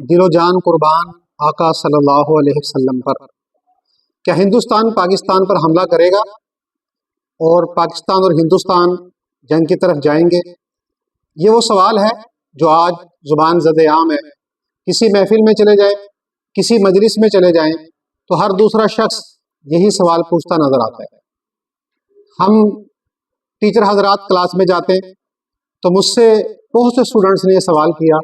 दिलो जान कुर्बान आका सल्लल्लाहु अलैहि वसल्लम पर। क्या हिंदुस्तान पाकिस्तान पर हमला करेगा और पाकिस्तान और हिंदुस्तान जंग की तरफ जाएंगे? ये वो सवाल है जो आज ज़ुबान ज़द-ए-आम है। किसी महफिल में चले जाएं, किसी मजलिस में चले जाएं, तो हर दूसरा शख्स यही सवाल पूछता नजर आता है। हम टीचर हजरात क्लास में जाते हैं तो मुझसे बहुत से स्टूडेंट्स ने ये सवाल किया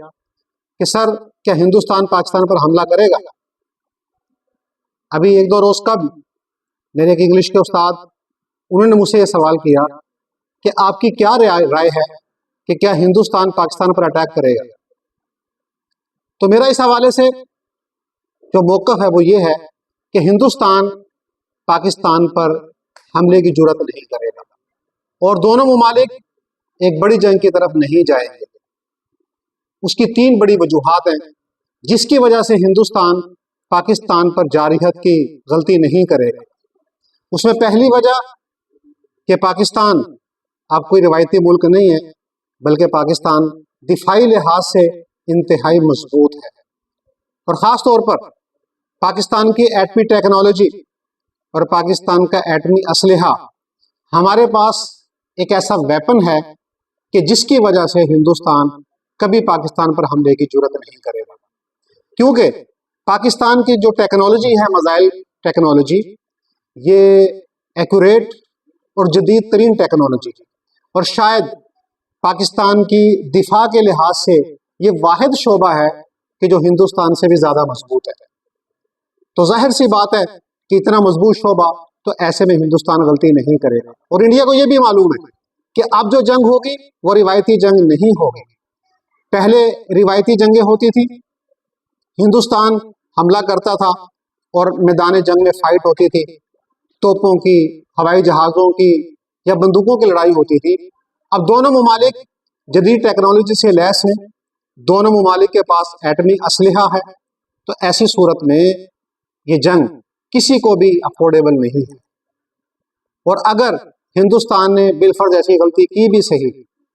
कि सर क्या हिंदुस्तान पाकिस्तान पर हमला करेगा? अभी एक दो रोज कब मेरे एक इंग्लिश के उस्ताद, उन्होंने मुझसे ये सवाल किया कि आपकी क्या राय है कि क्या हिंदुस्तान पाकिस्तान पर अटैक करेगा? तो मेरा इस हवाले से जो मौक़िफ़ है वो ये है कि हिंदुस्तान पाकिस्तान पर हमले की जुर्रत नहीं करेगा और दोनों मुमालिक एक बड़ी जंग की तरफ नहीं जाएंगे। उसकी तीन बड़ी वजूहात हैं जिसकी वजह से हिंदुस्तान पाकिस्तान पर जारहियत की गलती नहीं करेगा। उसमें पहली वजह कि पाकिस्तान अब कोई रिवायती मुल्क नहीं है, बल्कि पाकिस्तान दिफाई लिहाज से इंतहाई मजबूत है और ख़ास तौर पर पाकिस्तान की एटमी टेक्नोलॉजी और पाकिस्तान का एटमी असलहा हमारे पास एक ऐसा वेपन है कि जिसकी वजह से हिंदुस्तान कभी पाकिस्तान पर हमले की जुर्रत नहीं करेगा, क्योंकि पाकिस्तान की जो टेक्नोलॉजी है, मिसाइल टेक्नोलॉजी, ये एक्यूरेट और जदीद तरीन टेक्नोलॉजी और शायद पाकिस्तान की दिफा के लिहाज से ये वाहिद शोबा है कि जो हिंदुस्तान से भी ज़्यादा मजबूत है। तो जाहिर सी बात है कि इतना मजबूत शोबा, तो ऐसे में हिंदुस्तान गलती नहीं करेगा। और इंडिया को ये भी मालूम है कि अब जो जंग होगी वो रिवायती जंग नहीं होगी। पहले रिवायती जंगें होती थी, हिंदुस्तान हमला करता था और मैदान जंग में फाइट होती थी, तोपों की, हवाई जहाज़ों की या बंदूकों की लड़ाई होती थी। अब दोनों मुमालिक जदीद टेक्नोलॉजी से लैस हैं, दोनों मुमालिक के पास एटमी असलहा है, तो ऐसी सूरत में ये जंग किसी को भी अफोर्डेबल नहीं है। और अगर हिंदुस्तान ने बिलफर्ज ऐसी गलती की भी सही,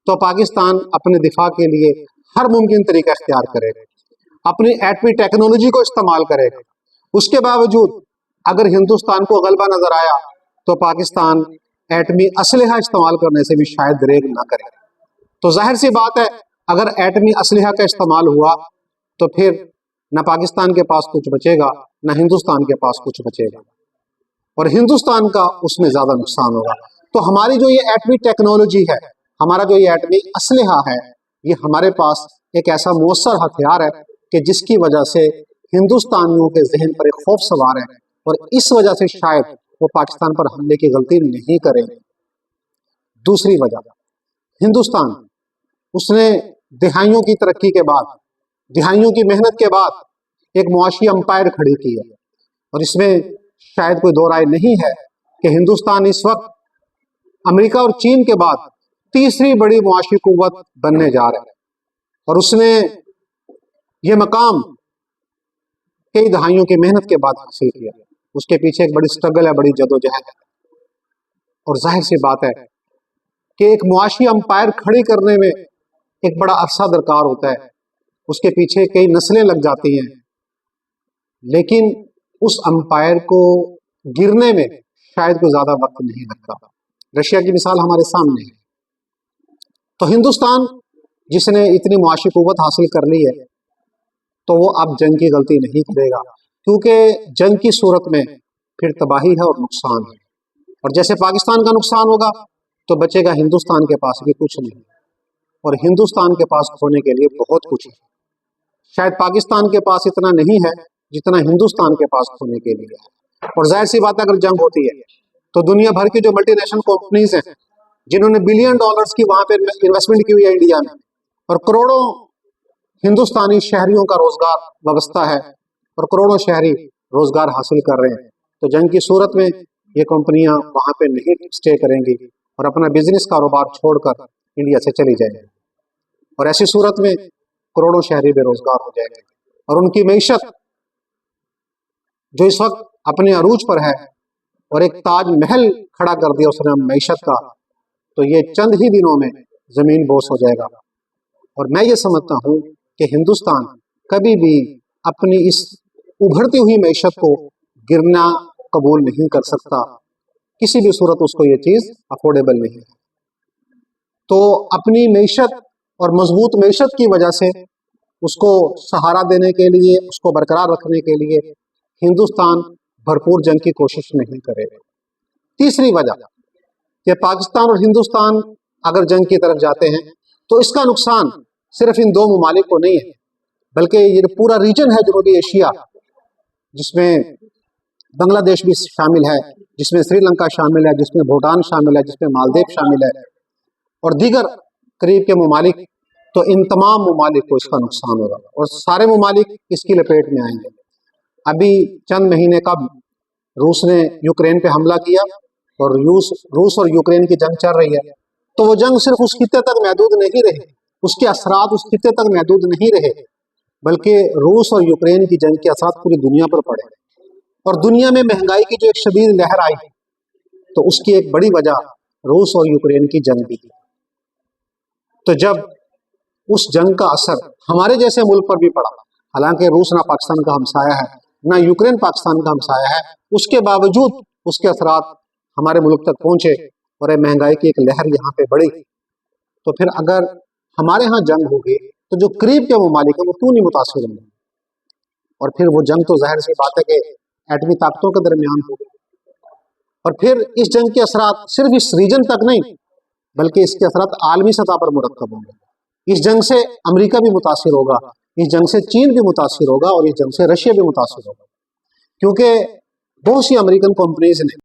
तो पाकिस्तान अपने दिफा के लिए हर मुमकिन तरीका इख्तियार करेगा, अपनी एटमी टेक्नोलॉजी को इस्तेमाल करेगा। उसके बावजूद अगर हिंदुस्तान को गलबा नजर आया तो पाकिस्तान एटमी असलहा इस्तेमाल करने से भी शायद रेग ना करे। तो जाहिर सी बात है, अगर एटमी असलहा का इस्तेमाल हुआ तो फिर न पाकिस्तान के पास कुछ बचेगा, न हिंदुस्तान के पास कुछ बचेगा और हिंदुस्तान का उसमें ज़्यादा नुकसान होगा। तो हमारी जो ये एटमी टेक्नोलॉजी है, हमारा जो ये एटमी असलहा है, ये हमारे पास एक ऐसा मौसर हथियार है कि जिसकी वजह से हिंदुस्तानियों के जहन पर एक खौफ सवार है और इस वजह से शायद वो पाकिस्तान पर हमले की गलती नहीं करेंगे। दूसरी वजह, हिंदुस्तान उसने दिहाइयों की तरक्की के बाद, दिहाइयों की मेहनत के बाद एक मुआशी अंपायर खड़ी की है और इसमें शायद कोई दो राय नहीं है कि हिंदुस्तान इस वक्त अमेरिका और चीन के बाद तीसरी बड़ी मुआशी कुव्वत बनने जा रहा है और उसने ये मकाम कई दहाइयों की मेहनत के बाद हासिल किया। उसके पीछे एक बड़ी स्ट्रगल है, बड़ी जदोजहद है और जाहिर सी बात है कि एक मुआशी अंपायर खड़ी करने में एक बड़ा अरसा दरकार होता है, उसके पीछे कई नस्लें लग जाती हैं, लेकिन उस अंपायर को गिरने में शायद कोई ज्यादा वक्त नहीं लगता। रशिया की मिसाल हमारे सामने है। तो हिंदुस्तान जिसने इतनी मुआशी कुव्वत हासिल कर ली है, तो वो अब जंग की गलती नहीं करेगा, क्योंकि जंग की सूरत में फिर तबाही है और नुकसान है और जैसे पाकिस्तान का नुकसान होगा तो बचेगा हिंदुस्तान के पास भी कुछ नहीं और हिंदुस्तान के पास खोने के लिए बहुत कुछ है। शायद पाकिस्तान के पास इतना नहीं है जितना हिंदुस्तान के पास खोने के लिए है। और जाहिर सी बात है, अगर जंग होती है तो दुनिया भर की जो मल्टीनेशनल कंपनीज हैं जिन्होंने बिलियन डॉलर्स की वहां पे इन्वेस्टमेंट की हुई है इंडिया में, और करोड़ों हिंदुस्तानी शहरियों का रोजगार व्यवस्था है और करोड़ों शहरी रोजगार हासिल कर रहे हैं, तो जंग की सूरत में ये कंपनियां वहां पे नहीं स्टे करेंगी और अपना बिजनेस कारोबार छोड़कर इंडिया से चली जाएंगी और ऐसी सूरत में करोड़ों शहरी बेरोजगार हो जाएंगे और उनकी मईशत जो इस वक्त अपने अरूज पर है और एक ताज महल खड़ा कर दिया उसने मईशत का, तो ये चंद ही दिनों में जमीन बोस हो जाएगा। और मैं ये समझता हूँ कि हिंदुस्तान कभी भी अपनी इस उभरती हुई मैशत को गिरना कबूल नहीं कर सकता, किसी भी सूरत उसको ये चीज़ अफोर्डेबल नहीं है। तो अपनी मैशत और मजबूत मैशत की वजह से उसको सहारा देने के लिए, उसको बरकरार रखने के लिए हिंदुस्तान भरपूर जंग की कोशिश नहीं करेगा। तीसरी वजह कि पाकिस्तान और हिंदुस्तान अगर जंग की तरफ जाते हैं तो इसका नुकसान सिर्फ इन दो ममालिक को नहीं है, बल्कि ये पूरा रीजन है जनूबी एशिया, जिसमें बांग्लादेश भी शामिल है, जिसमें श्रीलंका शामिल है, जिसमें भूटान शामिल है, जिसमें मालदीव शामिल है और दीगर करीब के ममालिक। तो इन तमाम ममालिक को इसका नुकसान होगा और सारे ममालिक इसकी लपेट में आएंगे। अभी चंद महीने कब रूस ने यूक्रेन पे हमला किया और रूस और यूक्रेन की जंग चल रही है, तो वो जंग सिर्फ उस खित्ते तक महदूद नहीं रहे, उसके असरात उस खित्ते तक महदूद नहीं रहे, बल्कि रूस और यूक्रेन की जंग के असरात पूरी दुनिया पर पड़े और दुनिया में महंगाई की जो एक शदीद लहर आई, तो उसकी एक बड़ी वजह रूस और यूक्रेन की जंग भी थी। तो जब उस जंग का असर हमारे जैसे मुल्क पर भी पड़ा, हालांकि रूस ना पाकिस्तान का हमसाया है, ना यूक्रेन पाकिस्तान का हमसाया है, उसके बावजूद उसके असरात हमारे मुल्क तक पहुंचे और महंगाई की एक लहर यहाँ पे बढ़ी। तो फिर अगर हमारे यहाँ जंग होगी तो जो करीब के ममालिक हैं वो क्यों नहीं मुतासिर होंगे? और फिर वो जंग तो जाहिर सी बात है कि एटमी ताकतों के दरमियान होगी और फिर इस जंग के असरात सिर्फ इस रीजन तक नहीं, बल्कि इसके असरात आलमी सतह पर मुरक्कब होंगे। इस जंग से अमेरिका भी मुतासिर होगा, इस जंग से चीन भी मुतासिर होगा और इस जंग से रशिया भी मुतासिर होगा, क्योंकि बहुत सी अमेरिकन कंपनीज ने